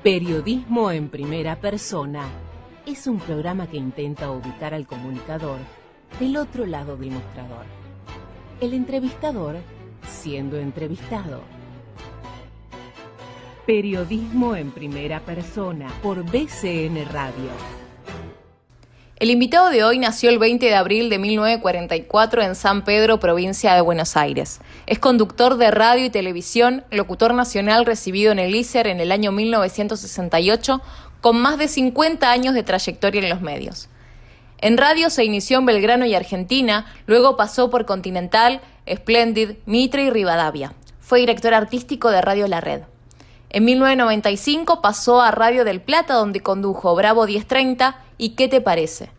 Periodismo en primera persona es un programa que intenta ubicar al comunicador del otro lado del mostrador. El entrevistador siendo entrevistado. Periodismo en primera persona por BCN Radio. El invitado de hoy nació el 20 de abril de 1944 en San Pedro, provincia de Buenos Aires. Es conductor de radio y televisión, locutor nacional recibido en el ISER en el año 1968, con más de 50 años de trayectoria en los medios. En radio se inició en Belgrano y Argentina, luego pasó por Continental, Splendid, Mitre y Rivadavia. Fue director artístico de Radio La Red. En 1995 pasó a Radio del Plata, donde condujo Bravo 1030 y ¿Qué te parece?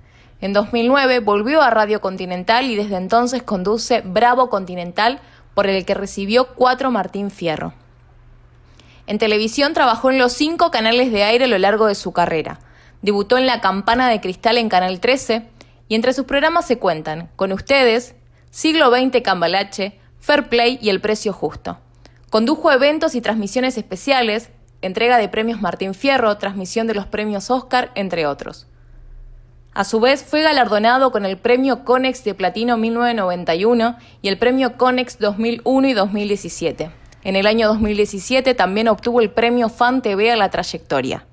En 2009 volvió a Radio Continental y desde entonces conduce Bravo Continental, por el que recibió 4 Martín Fierro. En televisión trabajó en los 5 canales de aire a lo largo de su carrera. Debutó en La Campana de Cristal en Canal 13 y entre sus programas se cuentan Con ustedes, Siglo XX Cambalache, Fair Play y El Precio Justo. Condujo eventos y transmisiones especiales, entrega de premios Martín Fierro, transmisión de los premios Oscar, entre otros. A su vez, fue galardonado con el Premio Conex de Platino 1991 y el Premio Conex 2001 y 2017. En el año 2017 también obtuvo el Premio Fan TV a la trayectoria.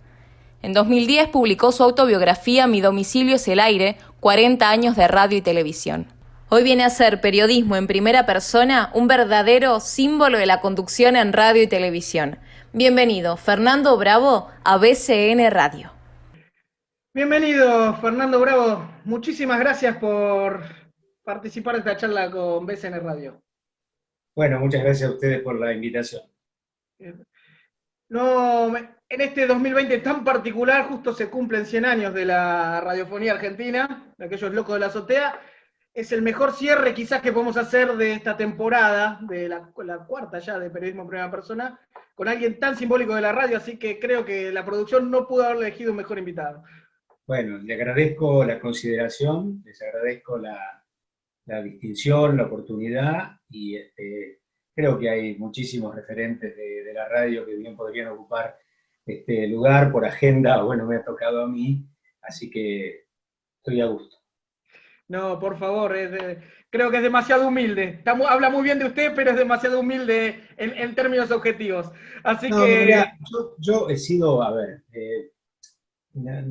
En 2010 publicó su autobiografía Mi domicilio es el aire, 40 años de radio y televisión. Hoy viene a ser periodismo en primera persona, un verdadero símbolo de la conducción en radio y televisión. Bienvenido, Fernando Bravo, a BCN Radio. Bienvenido, Fernando Bravo. Muchísimas gracias por participar de esta charla con BCN Radio. Bueno, muchas gracias a ustedes por la invitación. No, en este 2020 tan particular, justo se cumplen 100 años de la radiofonía argentina, de aquellos locos de la azotea. Es el mejor cierre quizás que podemos hacer de esta temporada, de la cuarta ya de Periodismo en Primera Persona, con alguien tan simbólico de la radio, así que creo que la producción no pudo haber elegido un mejor invitado. Bueno, le agradezco la consideración, les agradezco la distinción, la oportunidad, y creo que hay muchísimos referentes de la radio que bien podrían ocupar este lugar por agenda. Bueno, me ha tocado a mí, así que estoy a gusto. No, por favor, creo que es demasiado humilde. Habla muy bien de usted, pero es demasiado humilde en términos objetivos. Así no, que... Mira, yo he sido, a ver,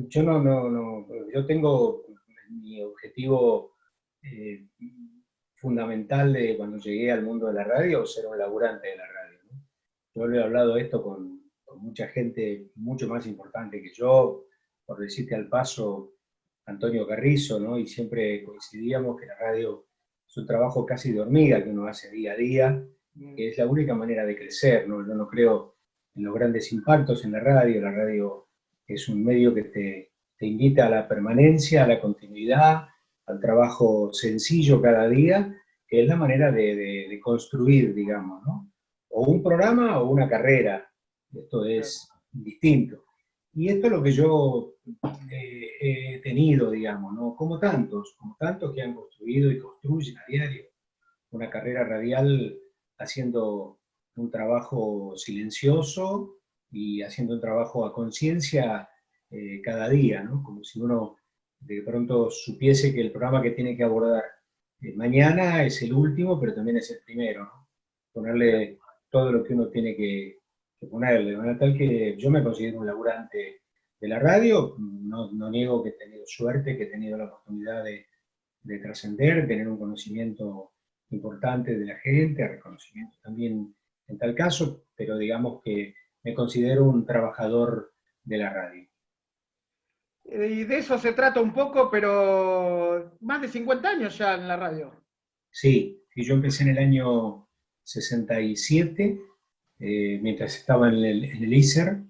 yo tengo mi objetivo fundamental de cuando llegué al mundo de la radio, ser un laburante de la radio, ¿no? Yo le he hablado esto con mucha gente mucho más importante que yo, por decirte al paso, Antonio Carrizo, ¿no? Y siempre coincidíamos que la radio es un trabajo casi de hormiga que uno hace día a día, que es la única manera de crecer, ¿no? Yo no creo en los grandes impactos en la radio es un medio que te invita a la permanencia, a la continuidad, al trabajo sencillo cada día, que es la manera de construir, digamos, ¿no? O un programa o una carrera, esto es distinto. Y esto es lo que yo he tenido, digamos, ¿no? Como tantos que han construido y construyen a diario una carrera radial haciendo un trabajo silencioso y haciendo un trabajo a conciencia cada día, ¿no? Como si uno de pronto supiese que el programa que tiene que abordar mañana es el último, pero también es el primero, ¿no? Ponerle todo lo que uno tiene que ponerle, de manera tal que yo me considero un laburante de la radio, no niego que he tenido suerte, que he tenido la oportunidad de trascender, tener un conocimiento importante de la gente, reconocimiento también en tal caso, pero digamos que me considero un trabajador de la radio. Y de eso se trata un poco, pero más de 50 años ya en la radio. Sí, y yo empecé en el año 67, mientras estaba en el ISER,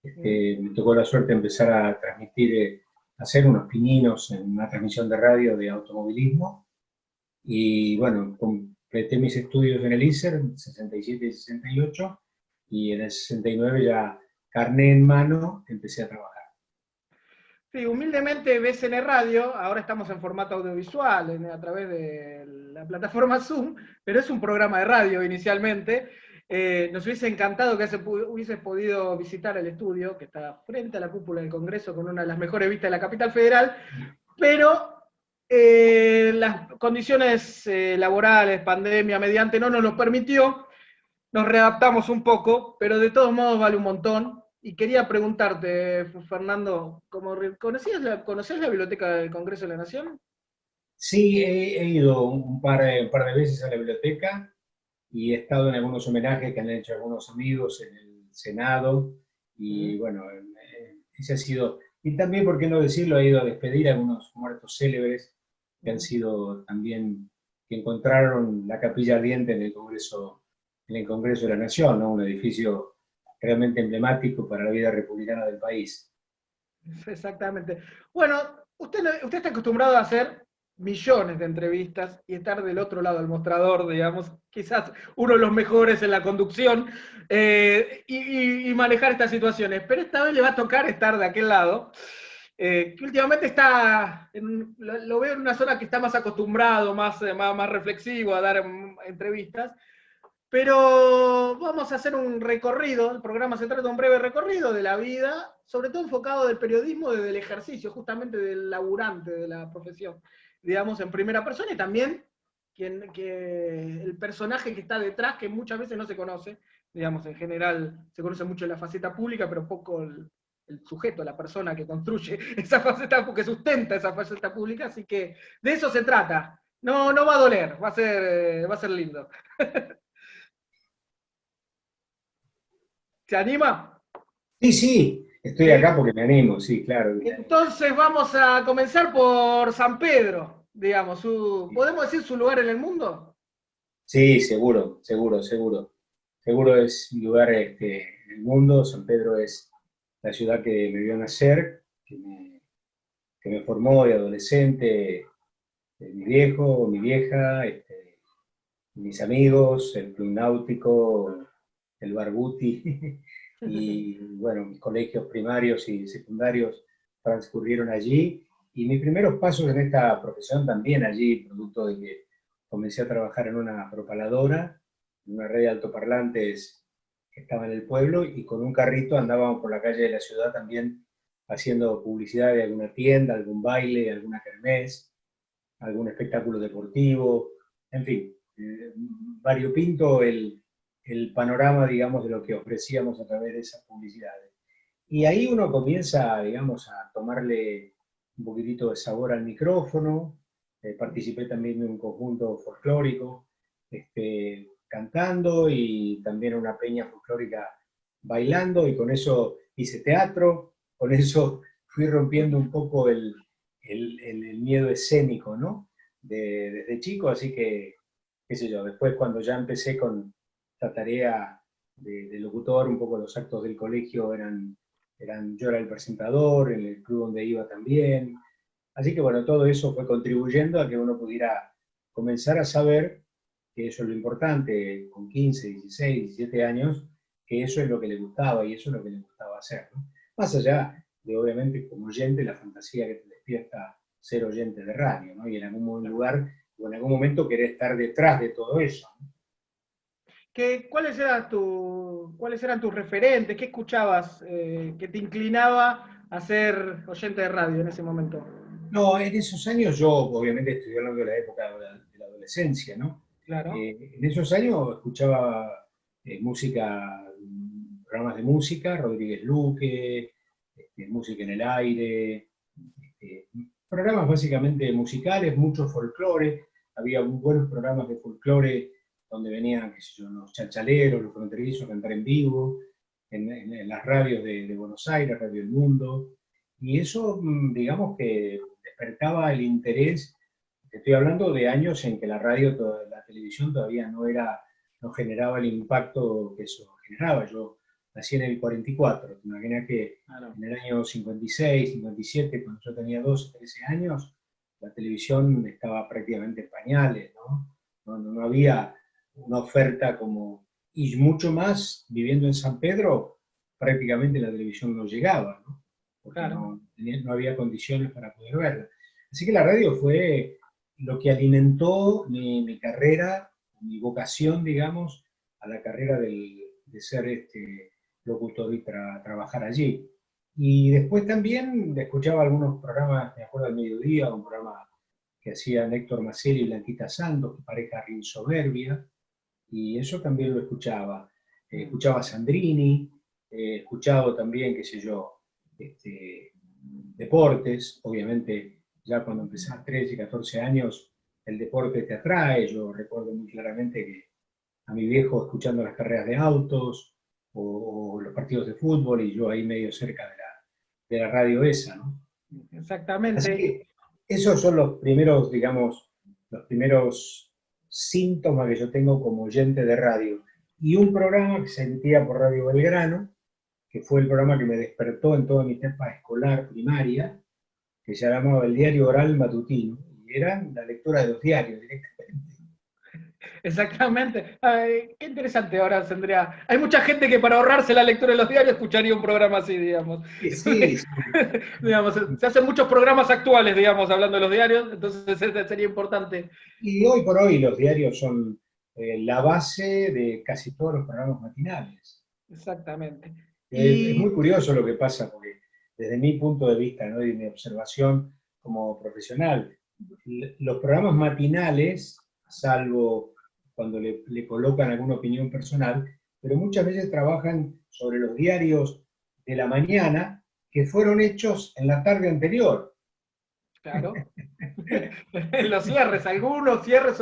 me tocó la suerte de empezar a transmitir, hacer unos pininos en una transmisión de radio de automovilismo, y bueno, completé mis estudios en el ISER, 67 y 68, y en el 69 ya carné en mano empecé a trabajar. Sí, humildemente BCN Radio, ahora estamos en formato audiovisual, a través de la plataforma Zoom, pero es un programa de radio inicialmente. Nos hubiese encantado que hubieses podido visitar el estudio, que está frente a la cúpula del Congreso, con una de las mejores vistas de la capital federal, pero las condiciones laborales, pandemia, mediante, no nos lo permitió. Nos readaptamos un poco, pero de todos modos vale un montón. Y quería preguntarte, Fernando, ¿conocías la biblioteca del Congreso de la Nación? Sí, he ido un par de veces a la biblioteca y he estado en algunos homenajes que han hecho algunos amigos en el Senado. Y bueno, ese ha sido... Y también, por qué no decirlo, he ido a despedir a algunos muertos célebres que han sido también, que encontraron la capilla ardiente en el Congreso de la Nación, ¿no? Un edificio realmente emblemático para la vida republicana del país. Exactamente. Bueno, usted está acostumbrado a hacer millones de entrevistas y estar del otro lado del mostrador, digamos, quizás uno de los mejores en la conducción, y manejar estas situaciones. Pero esta vez le va a tocar estar de aquel lado, que últimamente lo veo en una zona que está más acostumbrado, más reflexivo a dar entrevistas. Pero vamos a hacer un recorrido, el programa se trata de un breve recorrido de la vida, sobre todo enfocado del periodismo, desde el ejercicio, justamente del laburante de la profesión, digamos, en primera persona, y también el personaje que está detrás, que muchas veces no se conoce, digamos, en general se conoce mucho la faceta pública, pero poco el sujeto, la persona que construye esa faceta, que sustenta esa faceta pública, así que de eso se trata. No, no va a doler, va a ser lindo. ¿Se anima? Sí, sí, estoy acá porque me animo, sí, claro. Entonces vamos a comenzar por San Pedro, digamos, ¿podemos decir su lugar en el mundo? Sí, seguro, seguro, seguro. Seguro es mi lugar en el mundo. San Pedro es la ciudad que me vio nacer, que me formó de adolescente, mi viejo, mi vieja, mis amigos, el club náutico, el Barbuti, y bueno, mis colegios primarios y secundarios transcurrieron allí, y mis primeros pasos en esta profesión también allí, producto de que comencé a trabajar en una propaladora, en una red de altoparlantes que estaba en el pueblo, y con un carrito andábamos por la calle de la ciudad también haciendo publicidad de alguna tienda, algún baile, alguna kermés, algún espectáculo deportivo, en fin, variopinto el panorama, digamos, de lo que ofrecíamos a través de esas publicidades. Y ahí uno comienza, digamos, a tomarle un poquitito de sabor al micrófono. Participé también de un conjunto folclórico, cantando, y también una peña folclórica bailando, y con eso hice teatro, con eso fui rompiendo un poco el miedo escénico, ¿no? Desde chico, así que, qué sé yo, después cuando ya empecé con esta tarea de locutor, un poco los actos del colegio yo era el presentador, en el club donde iba también, así que bueno, todo eso fue contribuyendo a que uno pudiera comenzar a saber que eso es lo importante, con 15, 16, 17 años, que eso es lo que le gustaba y eso es lo que le gustaba hacer, ¿no? Más allá de, obviamente, como oyente, la fantasía que te despierta ser oyente de radio, ¿no? Y en algún lugar o en algún momento querer estar detrás de todo eso, ¿no? ¿Cuáles eran tus referentes? ¿Qué escuchabas que te inclinaba a ser oyente de radio en ese momento? No, en esos años yo, obviamente estoy hablando de la época de la adolescencia, ¿no? Claro. En esos años escuchaba música, programas de música, Rodríguez Luque, música en el aire, programas básicamente musicales, mucho folclore. Había buenos programas de folclore donde venían, qué sé yo, los chachaleros, los fronterizos a cantar en vivo, en las radios de Buenos Aires, Radio El Mundo, y eso, digamos que despertaba el interés. Estoy hablando de años en que la televisión todavía no generaba el impacto que eso generaba. Yo nací en el 44, te imaginas que en el año 56, 57, cuando yo tenía 12, 13 años, la televisión estaba prácticamente en pañales, ¿no? No había una oferta como... Y mucho más, viviendo en San Pedro, prácticamente la televisión no llegaba, ¿no? Porque claro, no había condiciones para poder verla. Así que la radio fue lo que alimentó mi carrera, mi vocación, digamos, a la carrera de ser locutor y trabajar allí. Y después también escuchaba algunos programas, me acuerdo al mediodía, un programa que hacían Héctor Macelli y Blanquita Santos, pareja insoberbia, y eso también lo escuchaba. Escuchaba a Sandrini, escuchado también, qué sé yo, deportes, obviamente ya cuando empecé a 13, 14 años, el deporte te atrae. Yo recuerdo muy claramente que a mi viejo escuchando las carreras de autos o los partidos de fútbol, y yo ahí medio cerca de la radio esa, ¿no? Así Exactamente. que esos son los primeros, digamos, los primeros síntomas que yo tengo como oyente de radio. Y un programa que se emitía por Radio Belgrano, que fue el programa que me despertó en toda mi etapa escolar primaria, que se llamaba el Diario Oral Matutino, y era la lectura de los diarios directamente. Exactamente. Ay, qué interesante ahora, Andrea. Hay mucha gente que para ahorrarse la lectura de los diarios escucharía un programa así, digamos. Sí, sí. Digamos, se hacen muchos programas actuales, digamos, hablando de los diarios, entonces sería importante. Y hoy por hoy los diarios son la base de casi todos los programas matinales. Exactamente. Es muy curioso lo que pasa, porque desde mi punto de vista, ¿no?, y mi observación como profesional, los programas matinales, salvo cuando le colocan alguna opinión personal, pero muchas veces trabajan sobre los diarios de la mañana que fueron hechos en la tarde anterior. Claro. Los cierres, algunos cierres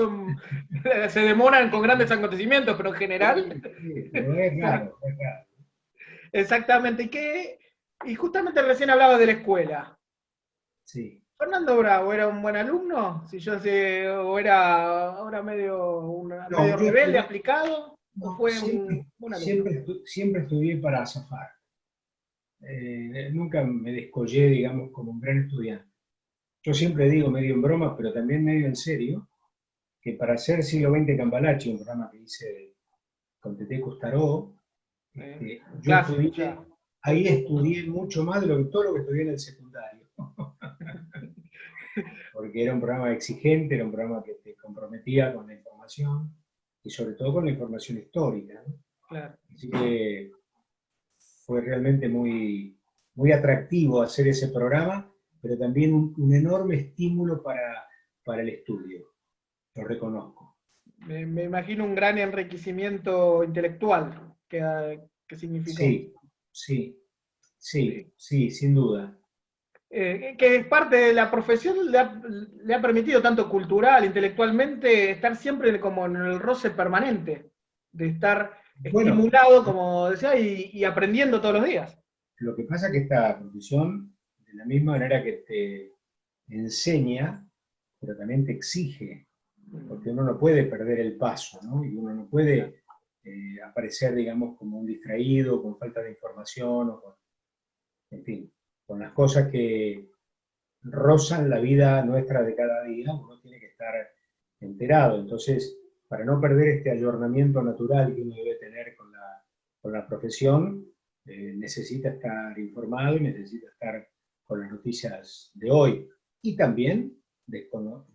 se demoran con grandes acontecimientos, pero en general. Sí, pero es raro, es raro. Exactamente. Y justamente recién hablaba de la escuela. Sí. ¿Fernando Bravo era un buen alumno? Si yo sé, o era ahora No, medio rebelde, aplicado, o no, fue un buen alumno. siempre estudié para zafar. Nunca me descollé, digamos, como un gran estudiante. Yo siempre digo, medio en broma, pero también medio en serio, que para hacer Siglo XX Cambalache, un programa que hice con Tete Costaró, yo Clásico, estudié, ya. ahí estudié mucho más de todo lo que estudié en el secundario. Porque era un programa exigente, era un programa que te comprometía con la información, y sobre todo con la información histórica, ¿no? Claro. Así que fue realmente muy atractivo hacer ese programa, pero también un enorme estímulo para el estudio, lo reconozco. Me imagino un gran enriquecimiento intelectual que significó. Sí, sí, Sí. sí, sin duda. Que es parte de la profesión, le ha permitido tanto cultural, intelectualmente, estar siempre como en el roce permanente, de estar Bueno, estimulado, como decía, y aprendiendo todos los días. lo que pasa es que esta profesión, de la misma manera que te enseña, pero también te exige, porque uno no puede perder el paso, ¿no? Y uno no puede aparecer, digamos, como un distraído, con falta de información, en fin, con las cosas que rozan la vida nuestra de cada día, uno tiene que estar enterado. Entonces, para no perder este ayornamiento natural que uno debe tener con la profesión, necesita estar informado y necesita estar con las noticias de hoy. Y también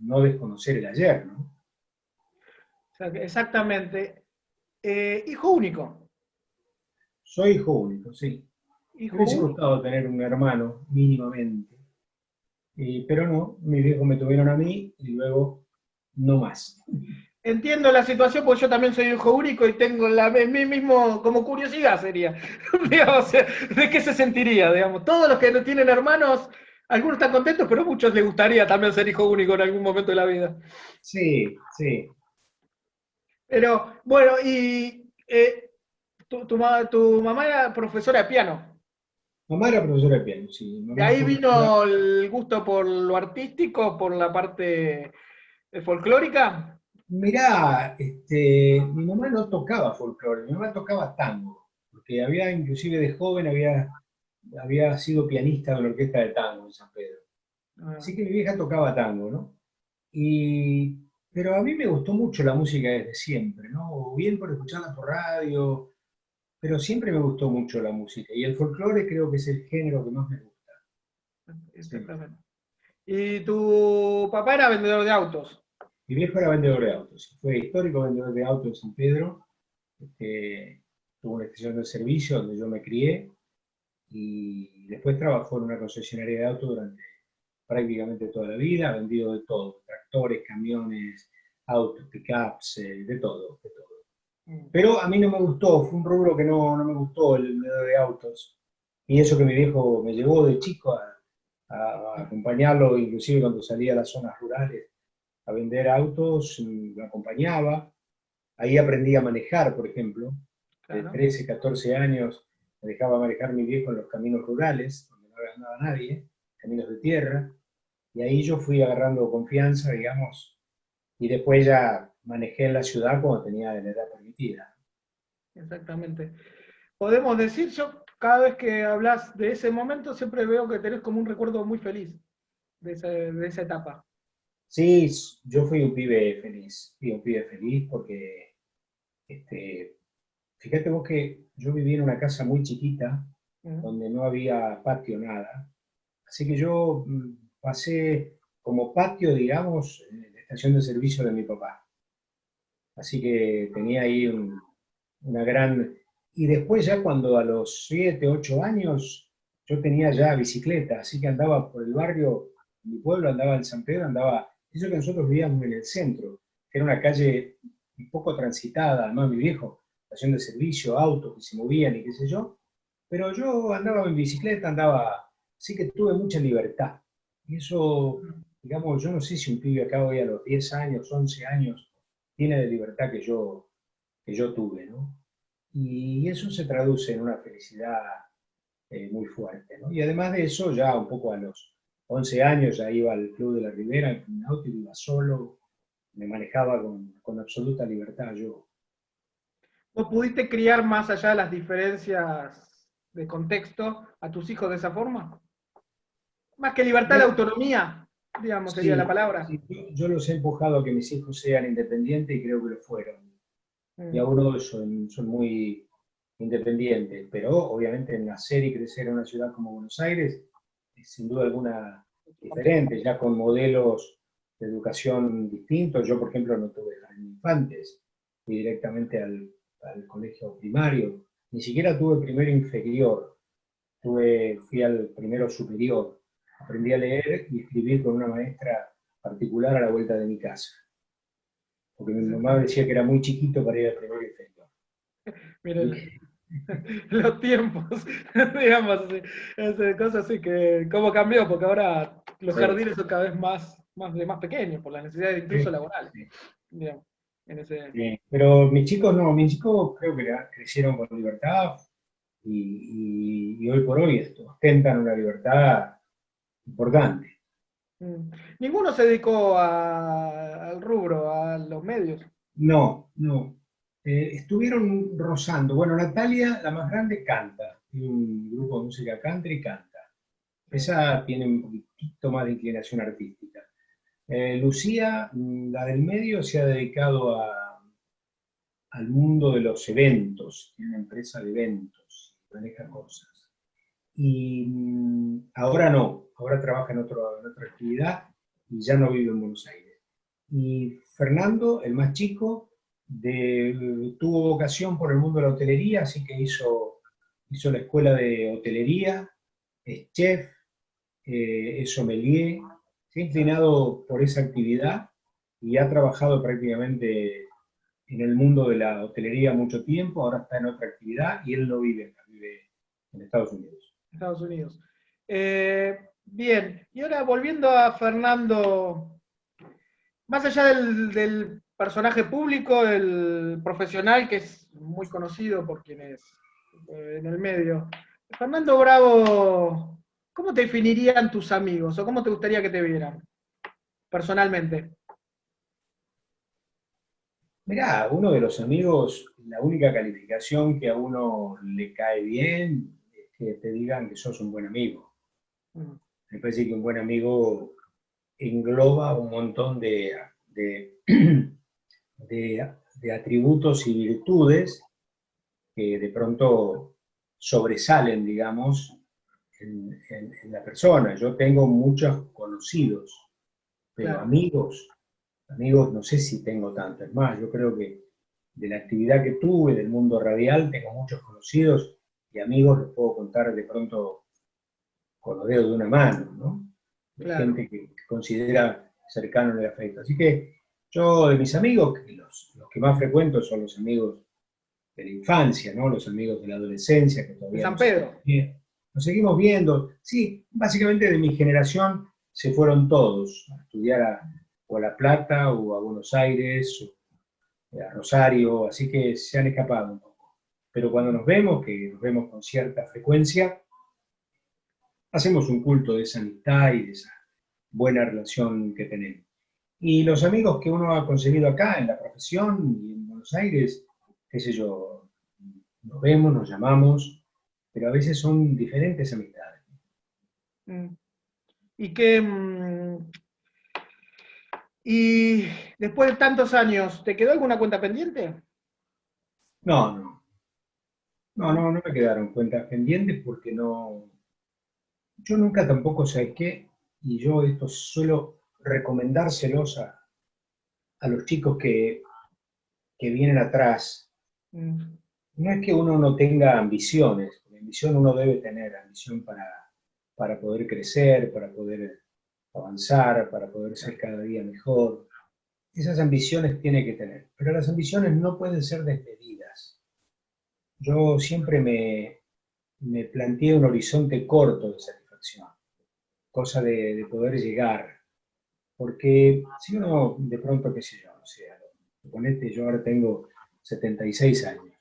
no desconocer el ayer, ¿no? Exactamente. Hijo único. Soy hijo único, sí. Me Hijo hubiese único. gustado tener un hermano, mínimamente. Pero no, mis viejos me tuvieron a mí y luego no más. Entiendo la situación porque yo también soy hijo único y tengo mí mismo, como curiosidad sería, digamos, de qué se sentiría, digamos. Todos los que no tienen hermanos, algunos están contentos, pero a muchos les gustaría también ser hijo único en algún momento de la vida. Sí, sí. Pero bueno, y tu mamá era profesora de piano. Mamá era profesora de piano, sí. De Mamá ahí fue profesora. vino el gusto por lo artístico, por la parte folclórica. Mirá, mi mamá no tocaba folclore, mi mamá tocaba tango, porque había, inclusive de joven, había sido pianista de la orquesta de tango en San Pedro. Ah, Así que mi vieja tocaba tango, ¿no? Pero a mí me gustó mucho la música desde siempre, ¿no? O bien por escucharla por radio, pero siempre me gustó mucho la música. Y el folclore creo que es el género que más me gusta. Sí. exactamente. Y tu papá era vendedor de autos. Mi viejo era vendedor de autos, fue histórico vendedor de autos en San Pedro, tuvo una estación de servicio donde yo me crié, y después trabajó en una concesionaria de autos durante prácticamente toda la vida, ha vendido de todo, tractores, camiones, autos, pickups, de todo, de todo. Pero a mí no me gustó, fue un rubro que no me gustó, el medio de autos. Y eso que mi viejo me llevó de chico a acompañarlo, inclusive cuando salía a las zonas rurales a vender autos, lo acompañaba. Ahí aprendí a manejar, por ejemplo. De Claro. 13, 14 años me dejaba manejar mi viejo en los caminos rurales, donde no andaba nadie, caminos de tierra. Y ahí yo fui agarrando confianza, digamos, y después ya manejé en la ciudad cuando tenía la edad permitida. Exactamente. Podemos decir, yo cada vez que hablas de ese momento siempre veo que tenés como un recuerdo muy feliz de esa etapa. Sí, yo fui un pibe feliz porque, fíjate vos que yo viví en una casa muy chiquita, donde no había patio, nada. Así que yo pasé como patio, digamos, en la estación de servicio de mi papá. Así que tenía ahí una gran... Y después ya cuando a los 7, 8 años, yo tenía ya bicicleta, así que andaba por el barrio, en mi pueblo, andaba en San Pedro, andaba... Eso que nosotros vivíamos en el centro, que era una calle un poco transitada, además mi viejo, estación de servicio, autos que se movían y qué sé yo, pero yo andaba en bicicleta, andaba... Así que tuve mucha libertad. Y eso, digamos, yo no sé si un pibe acá hoy a los 10 años, 11 años, tiene la libertad que yo tuve, ¿no? Y eso se traduce en una felicidad muy fuerte, ¿no? Y además de eso, ya un poco a los 11 años ya iba al Club de la Ribera en un auto, iba solo, me manejaba con absoluta libertad yo. ¿Vos pudiste criar más allá de las diferencias de contexto a tus hijos de esa forma? Más que libertad, la Mira, autonomía, digamos, sería la sí, palabra. sí, yo los he empujado a que mis hijos sean independientes y creo que lo fueron. Y Mm, ahora son muy independientes, pero obviamente nacer y crecer en una ciudad como Buenos Aires es sin duda alguna diferente, ya con modelos de educación distintos. Yo, por ejemplo, no tuve jardín de infantes, fui directamente al colegio primario, ni siquiera tuve primero inferior, fui al primero superior. Aprendí a leer y escribir con una maestra particular a la vuelta de mi casa, porque mi mamá exactamente. decía que era muy chiquito para ir al primero inferior. Miren, los tiempos, digamos, así, cosas así que, ¿cómo cambió? Porque ahora los Sí, jardines son cada vez más pequeños, por las necesidades incluso sí, laborales, sí, digamos, en ese... sí. Pero mis chicos no, mis chicos creo que crecieron con libertad y hoy por hoy ostentan una libertad importante. Mm. Ninguno se dedicó al rubro, a los medios. No, no. Estuvieron rozando. Bueno, Natalia, la más grande, canta. Tiene un grupo de música country y canta. Sí. Esa tiene un poquitito más de inclinación artística. Lucía, la del medio, se ha dedicado al mundo de los eventos. Tiene una empresa de eventos, maneja cosas. Y ahora no, ahora trabaja en otra actividad y ya no vive en Buenos Aires. Y Fernando, el más chico, tuvo vocación por el mundo de la hotelería, así que hizo la escuela de hotelería, es chef, es sommelier, se ha inclinado por esa actividad y ha trabajado prácticamente en el mundo de la hotelería mucho tiempo, ahora está en otra actividad y él no vive acá, vive en Estados Unidos. Estados Unidos. Bien, y ahora volviendo a Fernando, más allá del personaje público, el profesional que es muy conocido por quienes en el medio, Fernando Bravo, ¿cómo te definirían tus amigos o cómo te gustaría que te vieran personalmente? Mirá, uno de los amigos, la única calificación que a uno le cae bien es que te digan que sos un buen amigo. Mm, Me parece que un buen amigo engloba un montón de, de atributos y virtudes que de pronto sobresalen, digamos, en la persona. Yo tengo muchos conocidos, pero claro. amigos no sé si tengo tantos. Es más, yo creo que de la actividad que tuve, del mundo radial, tengo muchos conocidos y amigos, los puedo contar de pronto con los dedos de una mano, ¿no? De Claro. gente que considera cercano el afecto. Así que yo, de mis amigos, los que más frecuento son los amigos de la infancia, ¿no? Los amigos de la adolescencia, que De todavía San Pedro. nos seguimos viendo. Sí, básicamente de mi generación se fueron todos a estudiar o a La Plata, o a Buenos Aires, o a Rosario, así que se han escapado un poco. Pero cuando nos vemos, que nos vemos con cierta frecuencia, hacemos un culto de esa amistad y de esa buena relación que tenemos. Y los amigos que uno ha conseguido acá, en la profesión y en Buenos Aires, qué sé yo, nos vemos, nos llamamos, pero a veces son diferentes amistades. Y y después de tantos años, ¿te quedó alguna cuenta pendiente? No me quedaron cuentas pendientes porque no, yo nunca tampoco saqué, y yo esto suelo recomendárselos a los chicos que vienen atrás. No es que uno no tenga ambiciones, porque ambición uno debe tener, ambición para poder crecer, para poder avanzar, para poder ser cada día mejor. Esas ambiciones tiene que tener, pero las ambiciones no pueden ser desmedidas. Yo siempre me planteé un horizonte corto de satisfacción, cosa de poder llegar, porque si uno de pronto, qué sé yo, o sea, suponete, yo ahora tengo 76 años.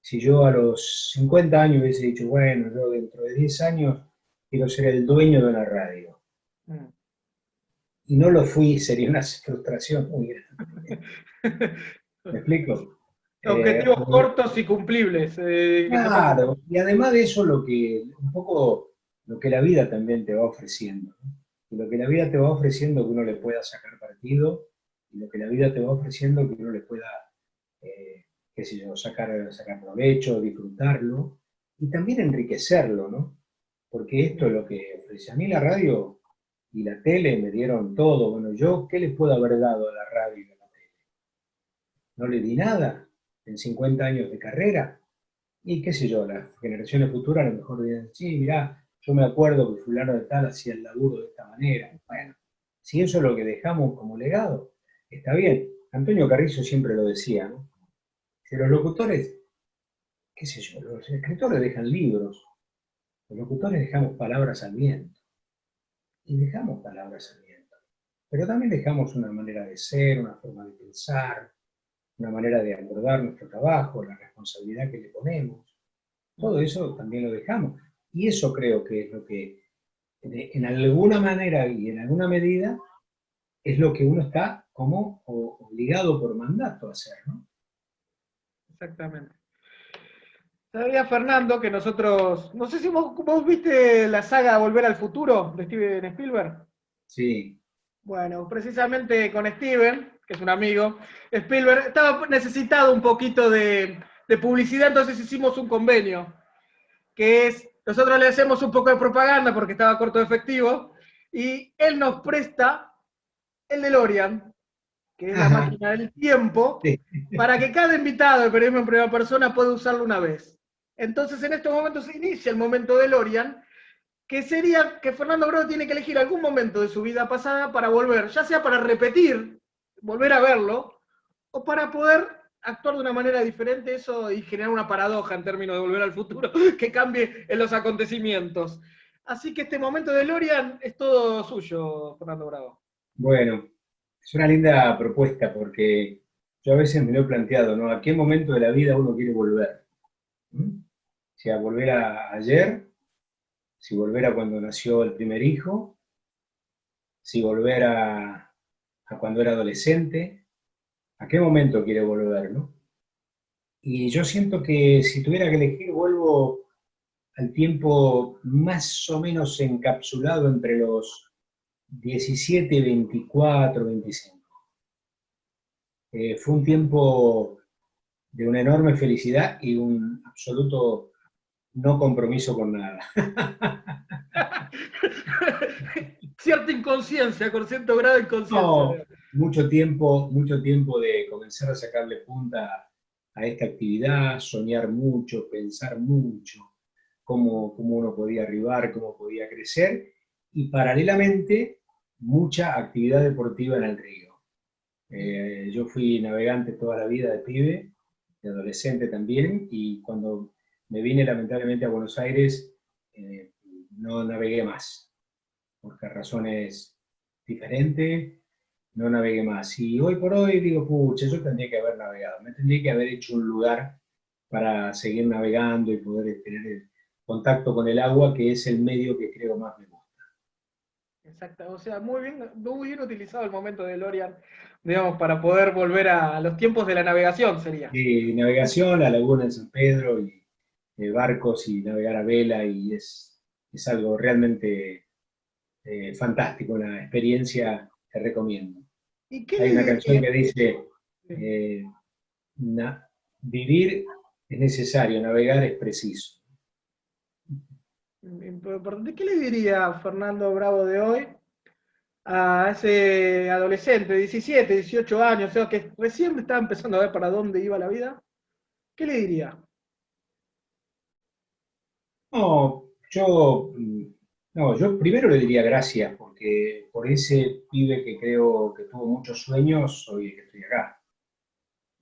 Si yo a los 50 años hubiese dicho, bueno, yo dentro de 10 años quiero ser el dueño de una radio, y no lo fui, sería una frustración muy grande. ¿Me explico? Objetivos cortos y cumplibles. Claro, y además de eso, un poco lo que la vida también te va ofreciendo, ¿no? Y lo que la vida te va ofreciendo que uno le pueda sacar partido, y lo que la vida te va ofreciendo que uno le pueda, qué sé yo, sacar provecho, disfrutarlo, y también enriquecerlo, ¿no? Porque esto es lo que ofrece. A mí la radio y la tele me dieron todo. Bueno, yo, ¿qué les puedo haber dado a la radio y a la tele? No le di nada en 50 años de carrera. Y qué sé yo, las generaciones futuras a lo mejor dirán, sí, mirá, yo me acuerdo que fulano de tal hacía el laburo de esta manera. Bueno, si eso es lo que dejamos como legado, está bien. Antonio Carrizo siempre lo decía, ¿no? Que los locutores, qué sé yo, los escritores dejan libros, los locutores dejamos palabras al viento. Y dejamos palabras al viento. Pero también dejamos una manera de ser, una forma de pensar, una manera de abordar nuestro trabajo, la responsabilidad que le ponemos. Todo eso también lo dejamos. Y eso creo que es lo que, en alguna manera y en alguna medida, es lo que uno está como obligado por mandato a hacer, ¿no? Exactamente. Sabía Fernando que nosotros, no sé si vos viste la saga Volver al Futuro de Steven Spielberg. Sí. Bueno, precisamente con Steven, que es un amigo, Spielberg estaba necesitado un poquito de publicidad, entonces hicimos un convenio, que es, nosotros le hacemos un poco de propaganda porque estaba corto de efectivo, y él nos presta el DeLorean, que es la máquina del tiempo, Sí. para que cada invitado del periodismo en primera persona pueda usarlo una vez. Entonces en estos momentos se inicia el momento DeLorean, que sería que Fernando Bravo tiene que elegir algún momento de su vida pasada para volver, ya sea para repetir, volver a verlo, o para poder actuar de una manera diferente eso y generar una paradoja en términos de volver al futuro, que cambie en los acontecimientos. Así que este momento de DeLorean es todo suyo, Fernando Bravo. Bueno, es una linda propuesta porque yo a veces me lo he planteado, ¿no? ¿A qué momento de la vida uno quiere volver? Si a volver a ayer, si volver a cuando nació el primer hijo, si volver a cuando era adolescente, ¿a qué momento quiere volver, no? Y yo siento que si tuviera que elegir, vuelvo al tiempo más o menos encapsulado entre los 17, 24, 25. Fue un tiempo de una enorme felicidad y un absoluto no compromiso con nada. Cierta inconsciencia, con cierto grado de inconsciencia. No, mucho tiempo de comenzar a sacarle punta a esta actividad, soñar mucho, pensar mucho, cómo uno podía arribar, cómo podía crecer, y paralelamente mucha actividad deportiva en el río. Yo fui navegante toda la vida de pibe, de adolescente también, y cuando me vine lamentablemente a Buenos Aires, no navegué más, por razones diferentes, no navegué más. Y hoy por hoy digo, pucha, yo tendría que haber navegado, me tendría que haber hecho un lugar para seguir navegando y poder tener el contacto con el agua, que es el medio que creo más me gusta. Exacto, o sea, muy bien utilizado el momento de DeLorean, digamos, para poder volver a los tiempos de la navegación, sería. Navegación, la laguna de San Pedro, y barcos y navegar a vela, y es algo realmente fantástico, una experiencia que recomiendo. ¿Y qué Hay una canción que le- dice, eh, vivir es necesario, navegar es preciso. importante, ¿qué le diría Fernando Bravo de hoy a ese adolescente, 17, 18 años, o sea, que recién estaba empezando a ver para dónde iba la vida? ¿Qué le diría? No, yo primero le diría gracias, porque por ese pibe que creo que tuvo muchos sueños, soy el que estoy acá.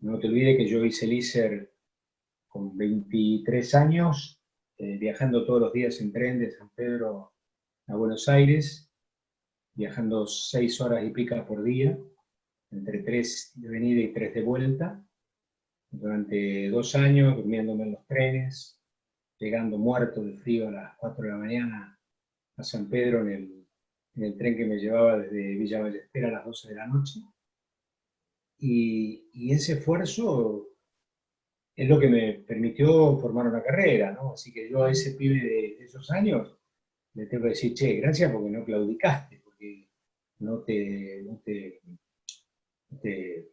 No te olvides que yo hice el ISER con 23 años, viajando todos los días en tren de San Pedro a Buenos Aires, viajando 6 horas y pica por día, entre 3 de venida y 3 de vuelta, durante 2 años, durmiéndome en los trenes, llegando muerto de frío a las 4 de la mañana a San Pedro en el tren que me llevaba desde Villa Ballester a las 12 de la noche. Y ese esfuerzo es lo que me permitió formar una carrera, ¿no? Así que yo a ese pibe de esos años le tengo que decir, che, gracias porque no claudicaste, porque no te, no te, no te,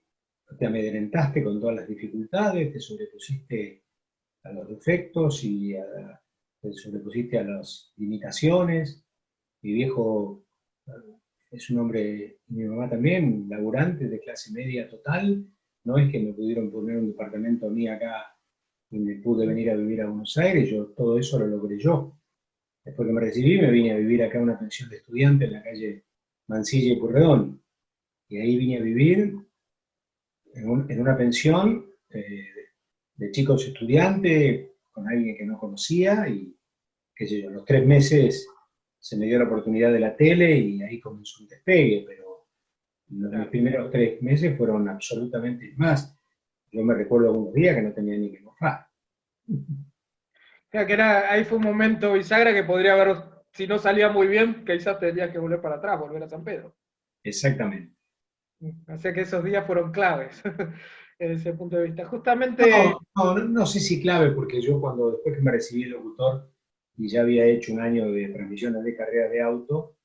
no te amedrentaste con todas las dificultades, te sobrepusiste a los defectos y te sobrepusiste a las limitaciones. Mi viejo es un hombre, y mi mamá también, laburante de clase media total. No es que me pudieron poner un departamento a mí acá y me pude venir a vivir a Buenos Aires, yo todo eso lo logré yo. Después que me recibí me vine a vivir acá a una pensión de estudiante en la calle Mansilla y Purredón. Y ahí vine a vivir en una pensión de chicos estudiantes con alguien que no conocía, y qué sé yo, a los 3 meses se me dio la oportunidad de la tele y ahí comenzó un despegue, pero mis primeros 3 meses fueron absolutamente más. Yo me recuerdo algunos días que no tenía ni que mofar. Claro, ahí fue un momento bisagra que podría haber, si no salía muy bien, quizás tendrías que volver para atrás, volver a San Pedro. Exactamente. O sea que esos días fueron claves desde ese punto de vista. Justamente, No sé si clave, porque yo después que me recibí de locutor y ya había hecho un año de transmisiones de carreras de auto,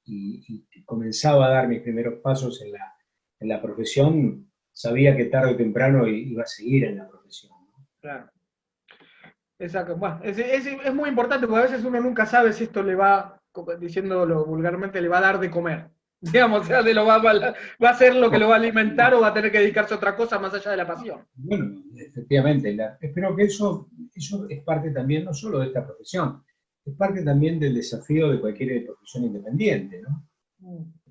y comenzaba a dar mis primeros pasos en la profesión, sabía que tarde o temprano iba a seguir en la profesión, ¿no? claro. Exacto. Bueno, es muy importante porque a veces uno nunca sabe si esto le va, diciéndolo vulgarmente, le va a dar de comer. Digamos, o sea, va a ser lo que lo va a alimentar o va a tener que dedicarse a otra cosa más allá de la pasión. Bueno, efectivamente, espero que eso es parte también, no solo de esta profesión, es parte también del desafío de cualquier profesión independiente, ¿no?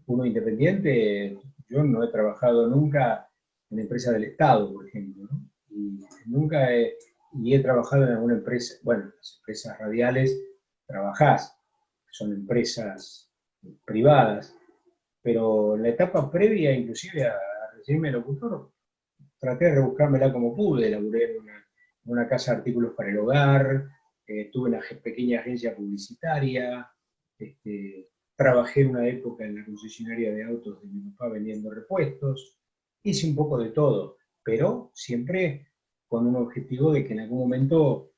Uno independiente, yo no he trabajado nunca en empresas del Estado, por ejemplo, ¿no? Y he trabajado en alguna empresa, bueno, las empresas radiales trabajás, son empresas privadas, pero en la etapa previa, inclusive a recibirme locutor, traté de rebuscármela como pude, laburé en una casa de artículos para el hogar, tuve una pequeña agencia publicitaria, trabajé una época en la concesionaria de autos de mi papá vendiendo repuestos, hice un poco de todo, pero siempre con un objetivo de que en algún momento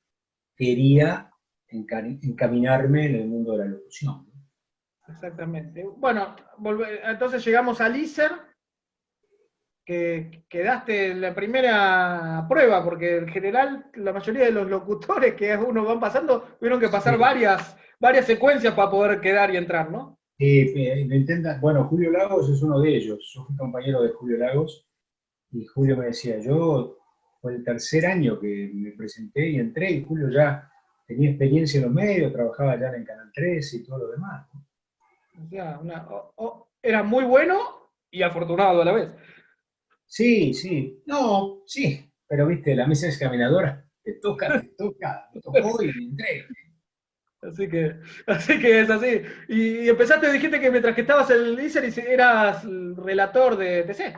quería encaminarme en el mundo de la locución. Exactamente. Bueno, entonces llegamos al ISER, que quedaste en la primera prueba, porque en general la mayoría de los locutores que uno van pasando tuvieron que pasar Sí. varias secuencias para poder quedar y entrar, ¿no? Lo intentan, bueno, Julio Lagos es uno de ellos. Yo fui compañero de Julio Lagos Y Julio me decía, yo fue el tercer año que me presenté y entré, y Julio ya tenía experiencia en los medios, trabajaba ya en Canal 13 y todo lo demás. O sea, era muy bueno y afortunado a la vez. Sí, sí, no, sí, pero viste, la mesa examinadora, te toca, me tocó y entré. Así que es así. Y empezaste, dijiste que mientras que estabas en el ISER eras relator de TC.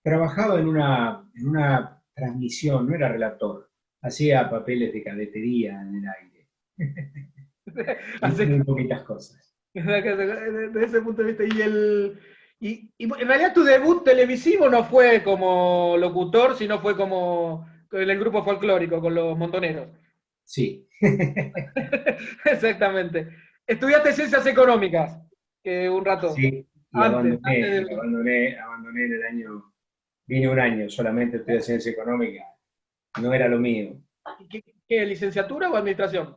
Trabajaba en una transmisión, no era relator, hacía papeles de cadetería en el aire. Así Muy que, poquitas cosas. desde ese punto de vista. Y en realidad tu debut televisivo no fue como locutor, sino fue como en el grupo folclórico, con los montoneros. Sí. Exactamente. Estudiaste ciencias económicas, que un rato, Sí, y antes abandoné, de... abandoné en el año, vine un año solamente, estudié ciencia económica, no era lo mío. ¿Qué, licenciatura o administración?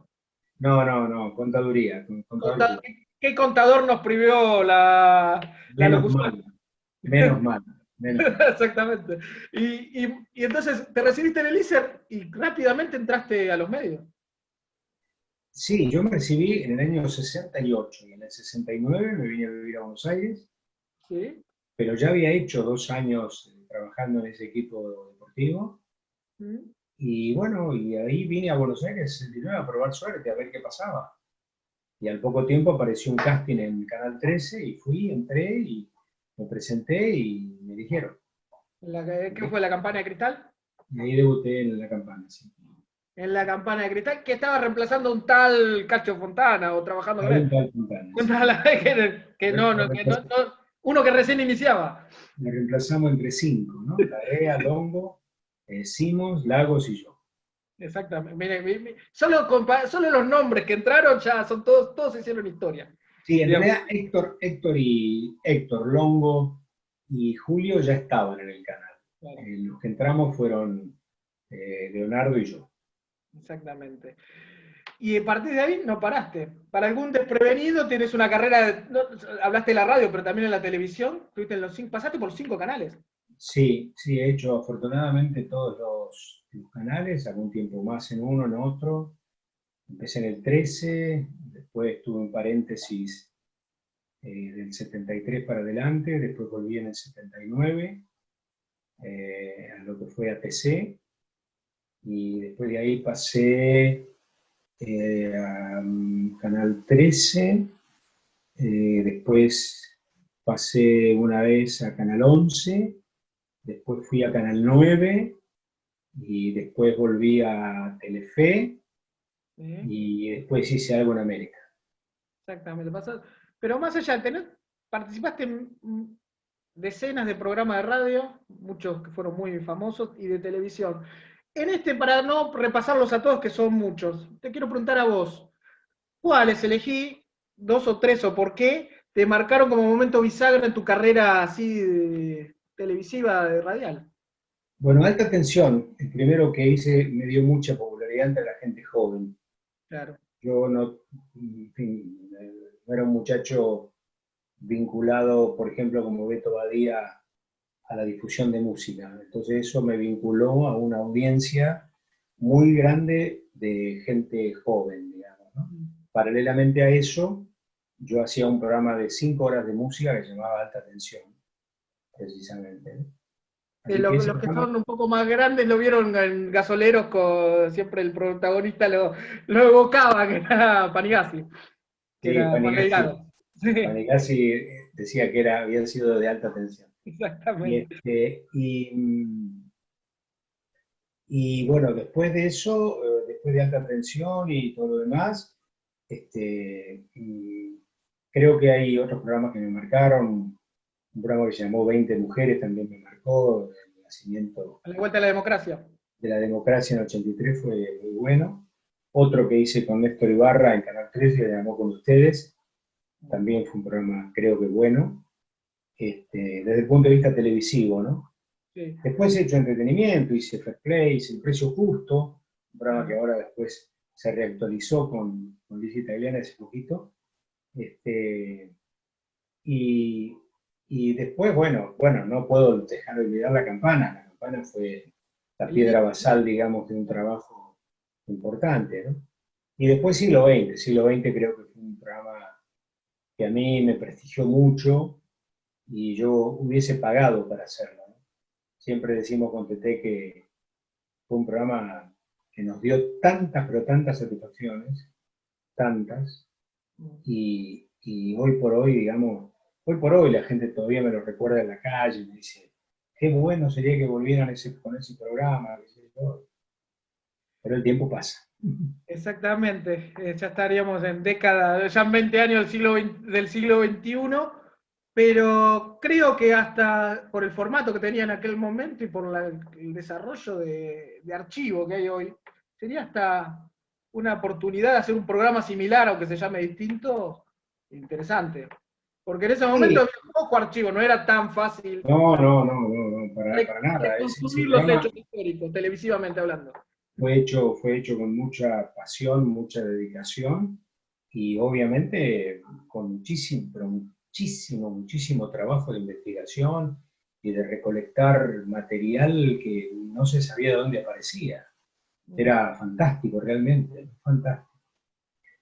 No, no, no, contaduría, Conta- contaduría. ¿Qué contador nos prohibió la Menos locución? mal, menos mal, menos mal. Exactamente. Y entonces te recibiste en el ISER y rápidamente entraste a los medios. Sí, yo me recibí en el año 68 y en el 69 me vine a vivir a Buenos Aires, ¿Sí? pero ya había hecho 2 años trabajando en ese equipo deportivo. ¿Mm? Y bueno, y ahí vine a Buenos Aires de nuevo a probar suerte, a ver qué pasaba. Y al poco tiempo apareció un casting en Canal 13 y fui, entré y me presenté y me dijeron. ¿Qué fue la campana de cristal? Y ahí debuté en la campana, sí. En la campana de cristal, que estaba reemplazando a un tal Cacho Fontana o trabajando con Ahí en él. tal campana, sí. Cuéntala, que no, Lo no, uno que recién iniciaba. lo reemplazamos entre 5, ¿no? Larrea, Longo, Simons, Lagos y yo. Exactamente. Mire, solo los nombres que entraron ya son todos hicieron historia. Sí, en Digamos. realidad Héctor, Longo y Julio ya estaban en el canal. Claro, Los que entramos fueron Leonardo y yo. exactamente. Y a partir de ahí no paraste. Para algún desprevenido tienes una carrera, hablaste de la radio, pero también en la televisión, pasaste por 5 canales. Sí, sí, he hecho afortunadamente todos los canales, algún tiempo más en uno, en otro. Empecé en el 13, después tuve un paréntesis del 73 para adelante, después volví en el 79, a lo que fue ATC, y después de ahí pasé a Canal 13, después pasé una vez a Canal 11, después fui a Canal 9, y después volví a Telefe, ¿Sí? y después hice algo en América. Exactamente. Pero más allá, participaste en decenas de programas de radio, muchos que fueron muy famosos, y de televisión. Para no repasarlos a todos, que son muchos, te quiero preguntar a vos, ¿cuáles elegí, 2 o 3 o por qué, te marcaron como momento bisagra en tu carrera así televisiva, de radial? Bueno, Alta Tensión, el primero que hice, me dio mucha popularidad entre la gente joven. Claro. Yo no, en fin, no era un muchacho vinculado, por ejemplo, como Beto Badía, a la difusión de música. Entonces eso me vinculó a una audiencia muy grande de gente joven, digamos, ¿no? Paralelamente a eso, yo hacía un programa de 5 horas de música que se llamaba Alta Tensión, precisamente, ¿no? Así que ese Los que programa, son un poco más grandes lo vieron en Gasoleros, siempre el protagonista lo evocaba, que era Panigasi, que sí, era Juan Panigasi, Delgado. Sí, Panigasi decía que había sido de alta tensión. Y, exactamente. y bueno, después de eso, después de alta tensión y todo lo demás, creo que hay otros programas que me marcaron. Un programa que se llamó 20 Mujeres también me marcó. El nacimiento A la vuelta de la democracia. de la democracia en el 83 fue muy bueno. Otro que hice con Néstor Ibarra en Canal 13, que llamó Con Ustedes, también fue un programa creo que bueno, desde el punto de vista televisivo, ¿no? Sí. Después he hecho entretenimiento, hice Fair Play, hice El Precio Justo, un programa que ahora después se reactualizó con Lizzie Tagliani hace poquito. Y Y después, bueno, no puedo dejar de olvidar la campana. La campana fue la piedra basal, digamos, de un trabajo importante, ¿no? Y después siglo XX creo que fue un programa que a mí me prestigió mucho y yo hubiese pagado para hacerlo, ¿no? Siempre decimos con Tete que fue un programa que nos dio tantas, pero tantas satisfacciones, tantas, y hoy por hoy, digamos, hoy por hoy la gente todavía me lo recuerda en la calle, me dice, qué bueno sería que volvieran con ese programa, qué sé yo. Pero el tiempo pasa. Exactamente, ya estaríamos en décadas, ya en 20 años del siglo XXI, pero creo que hasta por el formato que tenía en aquel momento y por el desarrollo de archivo que hay hoy, sería hasta una oportunidad de hacer un programa similar, aunque se llame distinto, interesante. Porque en ese momento Sí. había poco archivo, no era tan fácil No, para nada. Ese consumir los programa hechos históricos, televisivamente hablando. fue hecho con mucha pasión, mucha dedicación y obviamente con muchísimo, pero muchísimo trabajo de investigación y de recolectar material que no se sabía de dónde aparecía. Era fantástico, realmente, fantástico.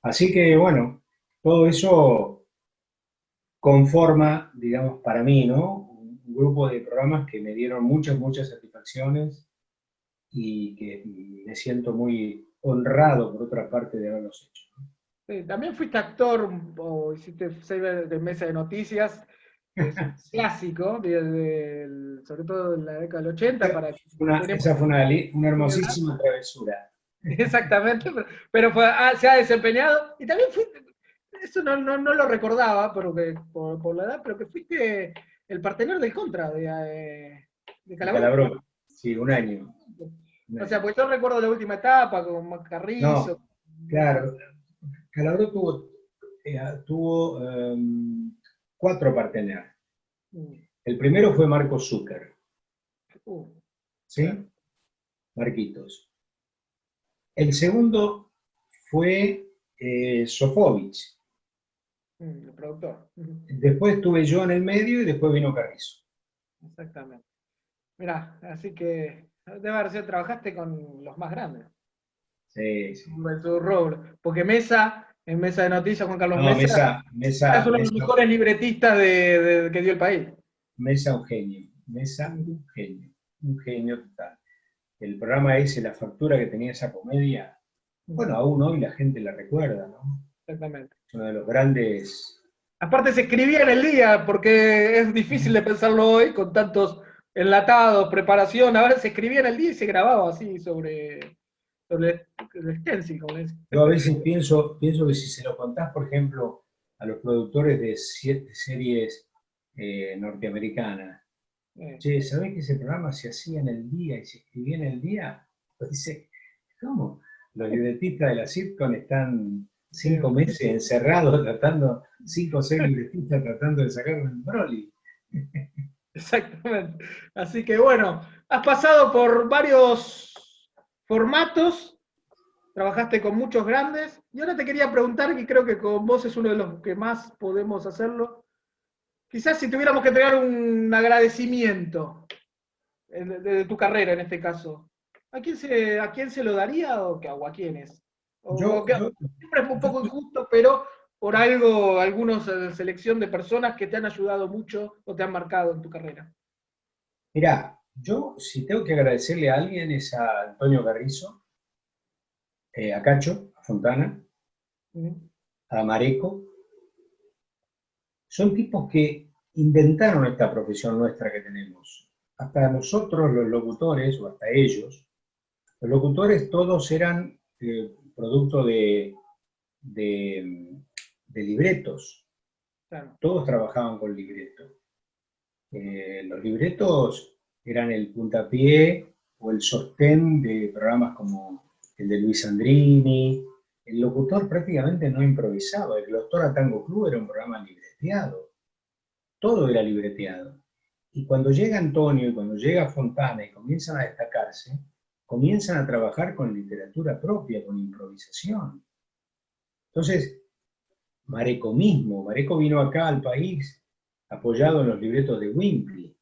Así que bueno, todo eso conforma, digamos, para mí, ¿no? Un grupo de programas que me dieron muchas satisfacciones y que me siento muy honrado, por otra parte, de haberlos hecho. Sí, también fuiste actor o hiciste serie de mesa de noticias, que es un Sí. clásico, sobre todo en la década del 80, para que tenemos Esa fue una una edad. hermosísima travesura. Exactamente, pero se ha desempeñado. Y también fuiste, eso no lo recordaba por la edad, pero que fuiste el partener del Contra de De Calabró. Calabró, sí, un año. O sea, pues yo recuerdo la última etapa con Carrizo. No, claro, Calabró tuvo 4 partenaires. El primero fue Marco Zucker, Claro. ¿sí? Marquitos. El segundo fue Sofovich. El productor. Después estuve yo en el medio y después vino Carrizo. Exactamente. Mirá, así que debe haber sido, trabajaste con los más grandes. Sí, sí. En su rol. Porque en Mesa de Noticias, Juan Carlos No, Mesa, es uno de los mejores libretistas que dio el país. Mesa un genio, un genio total. El programa ese, la factura que tenía esa comedia, bueno, aún hoy la gente la recuerda, ¿no? Exactamente. Es uno de los grandes. Aparte se escribía en el día, porque es difícil de pensarlo hoy con tantos enlatados, preparación. Ahora se escribía en el día y se grababa así sobre el stencil, como le dicen. Yo a veces pienso que si se lo contás, por ejemplo, a los productores de series norteamericanas, che, ¿sabés que ese programa se hacía en el día y se escribía en el día? Pues dice, ¿cómo? Los libretistas de la sitcom están 5 meses encerrados tratando, 5 o 6 libretistas tratando de sacar un Broly. Exactamente. Así que bueno, has pasado por varios formatos, trabajaste con muchos grandes, y ahora te quería preguntar, que creo que con vos es uno de los que más podemos hacerlo, quizás si tuviéramos que entregar un agradecimiento de tu carrera en este caso, ¿a quién se lo daría o a quiénes? Yo, yo, Siempre es un yo poco injusto, pero por algo, algunos selección de personas que te han ayudado mucho o te han marcado en tu carrera. Mirá, yo si tengo que agradecerle a alguien es a Antonio Carrizo, a Cacho, a Fontana, a Mareco. Son tipos que inventaron esta profesión nuestra que tenemos. Hasta nosotros los locutores, o hasta ellos, los locutores todos eran producto de libretos. Claro. Todos trabajaban con libretos. Los libretos eran el puntapié o el sostén de programas como el de Luis Andrini. El locutor prácticamente no improvisaba. El Doctor a Tango Club era un programa libreteado. Todo era libreteado. Y cuando llega Antonio y cuando llega Fontana y comienzan a destacarse, comienzan a trabajar con literatura propia, con improvisación. Entonces, Mareco vino acá al país apoyado en los libretos de Wimpy,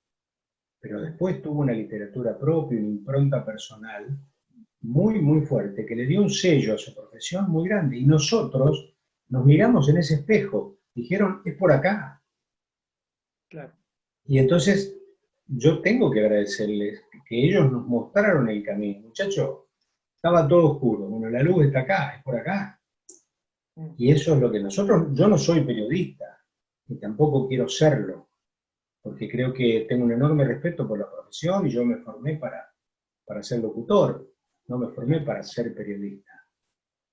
pero después tuvo una literatura propia, una impronta personal muy, muy fuerte, que le dio un sello a su profesión muy grande, y nosotros nos miramos en ese espejo, dijeron, es por acá. Claro. Y entonces yo tengo que agradecerles que ellos nos mostraron el camino. Muchachos, estaba todo oscuro, bueno, la luz está acá, es por acá. Y eso es lo que nosotros, yo no soy periodista, y tampoco quiero serlo, porque creo que tengo un enorme respeto por la profesión y yo me formé para ser locutor, no me formé para ser periodista.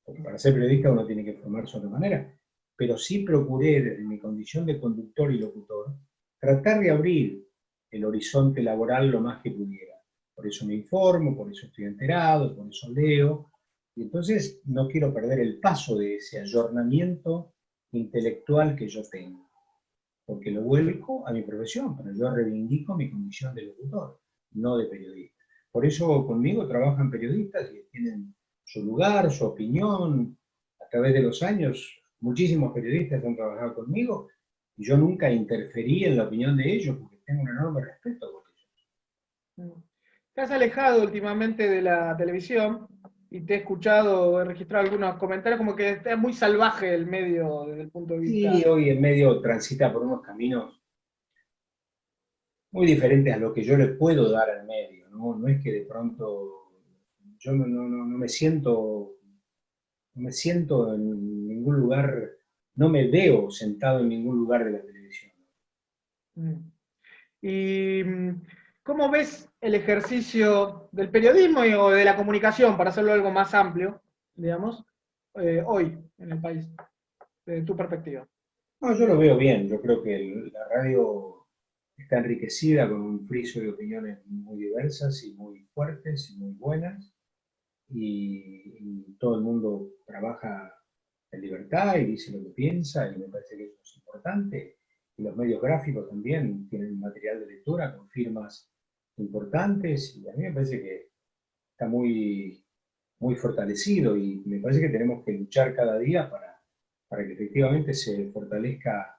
Porque para ser periodista uno tiene que formarse de otra manera. Pero sí procuré, desde mi condición de conductor y locutor, tratar de abrir el horizonte laboral lo más que pudiera. Por eso me informo, por eso estoy enterado, por eso leo. Y entonces no quiero perder el paso de ese ayornamiento intelectual que yo tengo. Porque lo vuelco a mi profesión, pero yo reivindico mi condición de locutor, no de periodista. Por eso conmigo trabajan periodistas y tienen su lugar, su opinión. A través de los años, muchísimos periodistas han trabajado conmigo y yo nunca interferí en la opinión de ellos porque tengo un enorme respeto por ellos. Te has alejado últimamente de la televisión y te he escuchado, he registrado algunos comentarios como que está muy salvaje el medio desde el punto de vista... Sí, hoy el medio transita por unos caminos muy diferentes a lo que yo le puedo dar al medio, ¿no? No es que de pronto yo no me siento en ningún lugar, no me veo sentado en ningún lugar de la televisión. ¿Y cómo ves el ejercicio del periodismo o de la comunicación, para hacerlo algo más amplio, digamos, hoy en el país, desde tu perspectiva? No, yo lo veo bien, yo creo que la radio está enriquecida con un friso de opiniones muy diversas y muy fuertes y muy buenas, y todo el mundo trabaja en libertad y dice lo que piensa, y me parece que eso es importante. Y los medios gráficos también tienen material de lectura con firmas importantes, y a mí me parece que está muy, muy fortalecido, y me parece que tenemos que luchar cada día para que efectivamente se fortalezca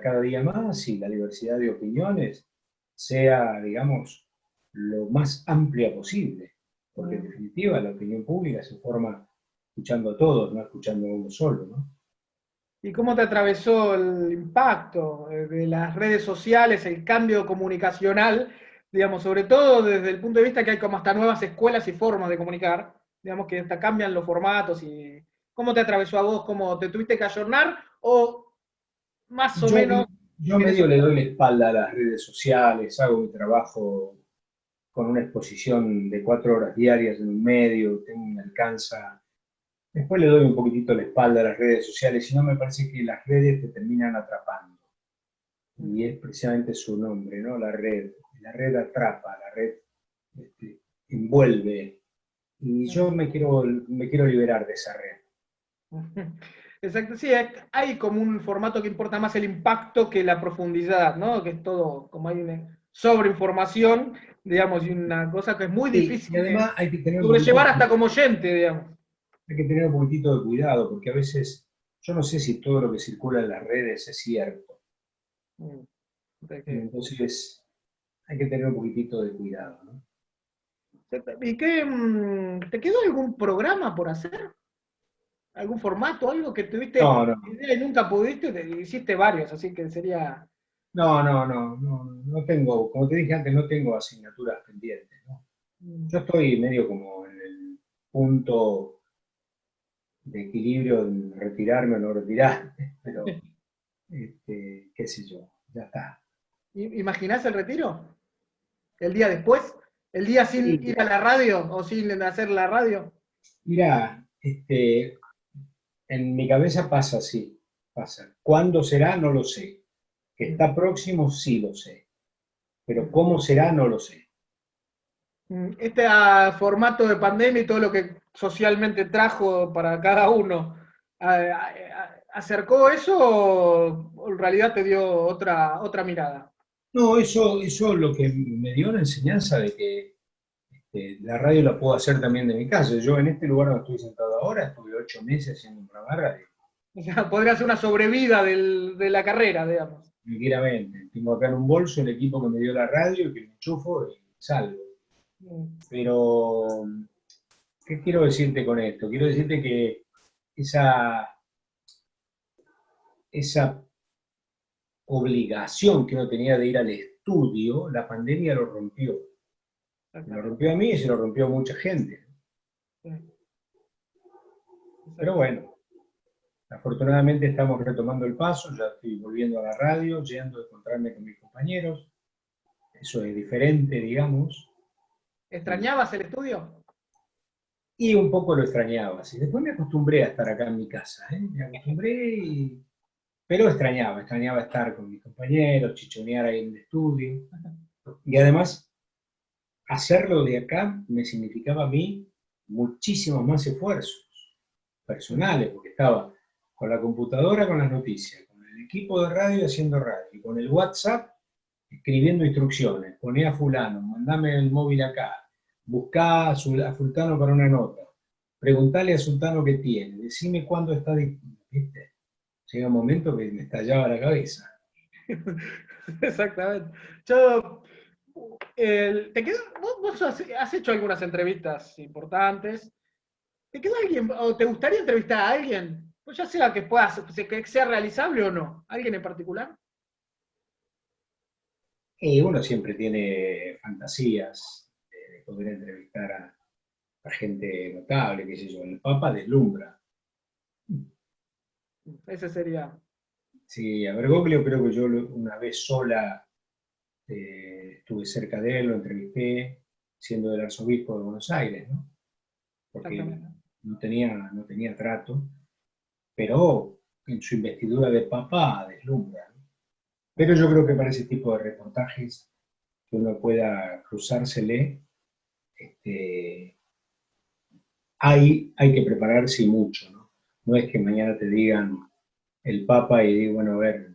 cada día más y la diversidad de opiniones sea, digamos, lo más amplia posible, porque en definitiva la opinión pública se forma escuchando a todos, no escuchando a uno solo, ¿no? ¿Y cómo te atravesó el impacto de las redes sociales, el cambio comunicacional, digamos, sobre todo desde el punto de vista que hay como hasta nuevas escuelas y formas de comunicar, digamos que hasta cambian los formatos? ¿Y cómo te atravesó a vos? ¿Cómo te tuviste que ayornar o más o menos? Yo medio le doy la espalda a las redes sociales, hago mi trabajo con una exposición de 4 horas diarias en un medio, me alcanza. Después le doy un poquitito la espalda a las redes sociales, y no me parece que las redes te terminan atrapando. Y es precisamente su nombre, ¿no? La red. La red atrapa, la red envuelve. Y yo me quiero liberar de esa red. Exacto, sí, hay como un formato que importa más el impacto que la profundidad, ¿no? Que es todo, como hay una sobreinformación, digamos, y una cosa que es muy difícil y además hay que tener sobrellevar hasta como oyente, digamos. Hay que tener un poquitito de cuidado, porque a veces, yo no sé si todo lo que circula en las redes es cierto. Entonces, hay que tener un poquitito de cuidado, ¿no? ¿Y te quedó algún programa por hacer? ¿Algún formato, algo que tuviste idea y nunca pudiste? Hiciste varios, así que sería... No tengo, como te dije antes, no tengo asignaturas pendientes, ¿no? Yo estoy medio como en el punto de equilibrio en retirarme o no retirarme, pero qué sé yo, ya está. ¿Imaginás el retiro? ¿El día después? ¿El día sin ir a la radio o sin hacer la radio? Mirá, en mi cabeza pasa así, pasa. ¿Cuándo será? No lo sé. Que está próximo, sí lo sé. Pero cómo será, no lo sé. Este formato de pandemia y todo lo que socialmente trajo para cada uno, ¿acercó eso o en realidad te dio otra mirada? No, eso lo que me dio una enseñanza de que la radio la puedo hacer también de mi casa. Yo en este lugar donde estoy sentado ahora, estuve 8 meses haciendo un programa de radio. O sea, podría ser una sobrevida de la carrera, digamos. tranquilamente. Tengo acá en un bolso el equipo que me dio la radio, que me enchufo y salgo. Pero, ¿qué quiero decirte con esto? Quiero decirte que esa obligación que uno tenía de ir al estudio, la pandemia lo rompió. Lo rompió a mí y se lo rompió a mucha gente. Pero bueno, afortunadamente estamos retomando el paso, ya estoy volviendo a la radio, yendo a encontrarme con mis compañeros. Eso es diferente, digamos. ¿Extrañabas el estudio? Y un poco lo extrañaba. Y después me acostumbré a estar acá en mi casa. Me acostumbré, pero extrañaba estar con mis compañeros, chichonear ahí en el estudio. Y además, hacerlo de acá me significaba a mí muchísimos más esfuerzos personales, porque estaba con la computadora con las noticias, con el equipo de radio haciendo radio, y con el WhatsApp escribiendo instrucciones, poné a fulano, mandame el móvil acá, buscá a fulano para una nota, preguntale a sultano qué tiene, decime cuándo está disponible, ¿viste? Llega un momento que me estallaba la cabeza. Exactamente. Vos has hecho algunas entrevistas importantes. ¿Te quedó alguien, o te gustaría entrevistar a alguien? Pues ya sea que sea realizable o no. ¿Alguien en particular? Y uno siempre tiene fantasías de poder entrevistar a gente notable, qué sé yo. El Papa deslumbra. Ese sería. Sí, a Bergoglio creo que yo una vez sola estuve cerca de él, lo entrevisté, siendo el arzobispo de Buenos Aires, ¿no? Porque no tenía trato, pero en su investidura de papa deslumbra, ¿no? Pero yo creo que para ese tipo de reportajes que uno pueda cruzársele, hay que prepararse y mucho, ¿no? No es que mañana te digan el Papa y bueno, a ver.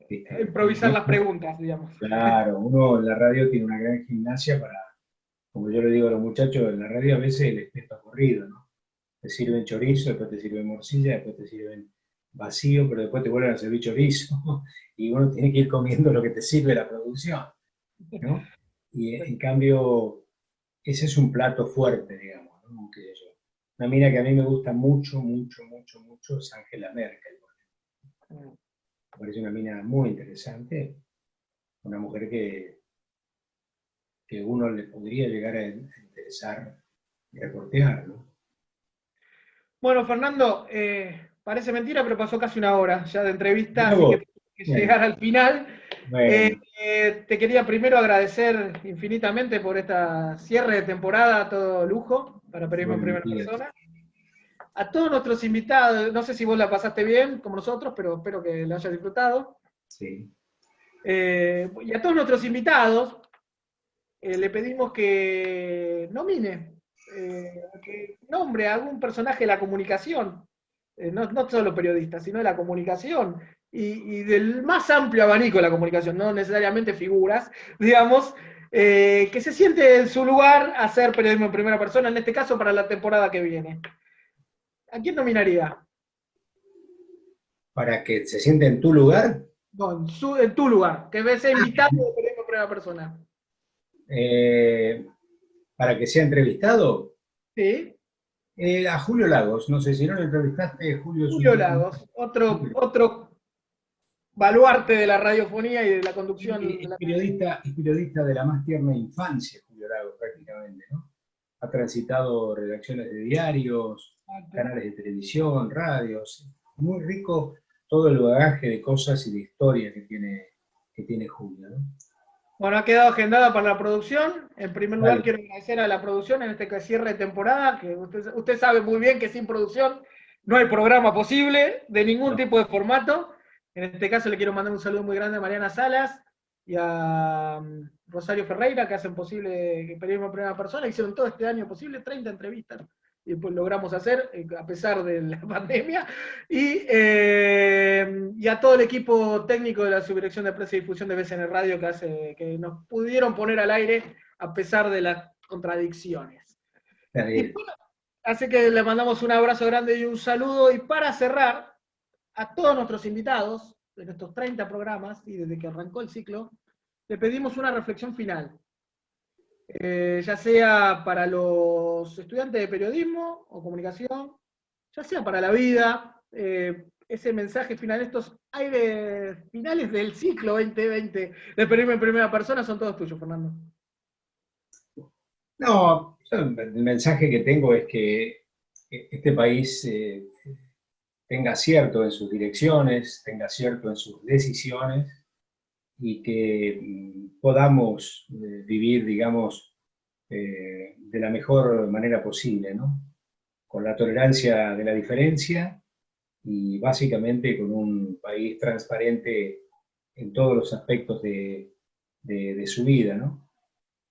Improvisar las preguntas, digamos. Claro, uno en la radio tiene una gran gimnasia para, como yo le digo a los muchachos, en la radio a veces el espejo corrido, ¿no? Te sirven chorizo, después te sirven morcilla, después te sirven vacío, pero después te vuelven a servir chorizo, y uno tiene que ir comiendo lo que te sirve la producción, ¿no? Y en cambio, ese es un plato fuerte, digamos, ¿no? Una mina que a mí me gusta mucho, mucho, mucho, mucho es Angela Merkel. Me parece una mina muy interesante, una mujer que uno le podría llegar a interesar reportear, ¿no? Bueno, Fernando, parece mentira, pero pasó casi una hora ya de entrevista, así que tengo que llegar al final. Bueno. Te quería primero agradecer infinitamente por esta cierre de temporada, todo lujo, para Periodismo en Primera Persona. A todos nuestros invitados, no sé si vos la pasaste bien como nosotros, pero espero que la hayas disfrutado. Sí. Y a todos nuestros invitados le pedimos que nomine, que nombre a algún personaje de la comunicación, no solo periodistas, sino de la comunicación, y del más amplio abanico de la comunicación, no necesariamente figuras, digamos, que se siente en su lugar a hacer periodismo en primera persona, en este caso para la temporada que viene. ¿A quién nominaría? ¿Para que se siente en tu lugar? No, en tu lugar, que sea invitado de periodismo en primera persona. ¿Para que sea entrevistado? Sí. A Julio Lagos, no sé si no lo entrevistaste, Julio Lagos, otro baluarte de la radiofonía y de la conducción. Es periodista de la más tierna infancia, Julio Lagos, prácticamente, ¿no? Ha transitado redacciones de diarios, canales de televisión, radios. Muy rico todo el bagaje de cosas y de historia que tiene Julio, ¿no? Bueno, ha quedado agendada para la producción. En primer lugar, quiero agradecer a la producción en este cierre de temporada, que usted sabe muy bien que sin producción no hay programa posible, de ningún tipo de formato. En este caso le quiero mandar un saludo muy grande a Mariana Salas y a Rosario Ferreira, que hacen posible que Periodismo en Primera Persona. Hicieron todo este año posible, 30 entrevistas. Y después logramos hacer, a pesar de la pandemia, y a todo el equipo técnico de la Subdirección de Prensa y Difusión de BCN Radio que nos pudieron poner al aire a pesar de las contradicciones. Así que le mandamos un abrazo grande y un saludo, y para cerrar, a todos nuestros invitados en estos 30 programas y desde que arrancó el ciclo, le pedimos una reflexión final. Ya sea para los estudiantes de periodismo o comunicación, ya sea para la vida, ese mensaje final, estos aires finales del ciclo 2020 de Periodismo en Primera Persona son todos tuyos, Fernando. No, el mensaje que tengo es que este país tenga acierto en sus direcciones, tenga acierto en sus decisiones y que podamos vivir, digamos, de la mejor manera posible, ¿no? Con la tolerancia de la diferencia y básicamente con un país transparente en todos los aspectos de su vida, ¿no?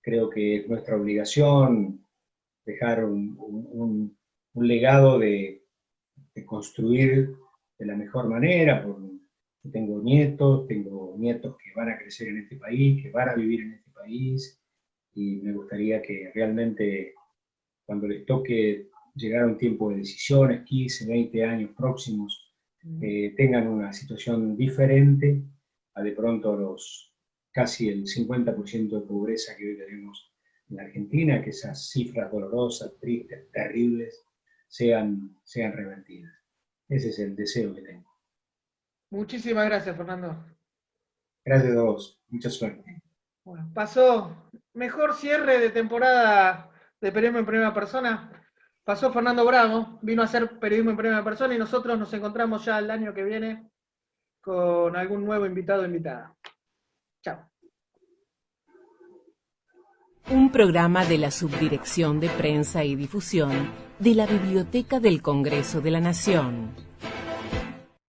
Creo que es nuestra obligación dejar un legado de construir de la mejor manera. Tengo nietos que van a crecer en este país, que van a vivir en este país, y me gustaría que realmente cuando les toque llegar a un tiempo de decisiones, 15, 20 años próximos, tengan una situación diferente a de pronto los casi el 50% de pobreza que hoy tenemos en la Argentina, que esas cifras dolorosas, tristes, terribles, sean revertidas. Ese es el deseo que tengo. Muchísimas gracias, Fernando. Gracias a vos. Mucha suerte. Bueno, pasó mejor cierre de temporada de Periodismo en Primera Persona. Pasó Fernando Bravo, vino a hacer Periodismo en Primera Persona y nosotros nos encontramos ya el año que viene con algún nuevo invitado o invitada. Chao. Un programa de la Subdirección de Prensa y Difusión de la Biblioteca del Congreso de la Nación.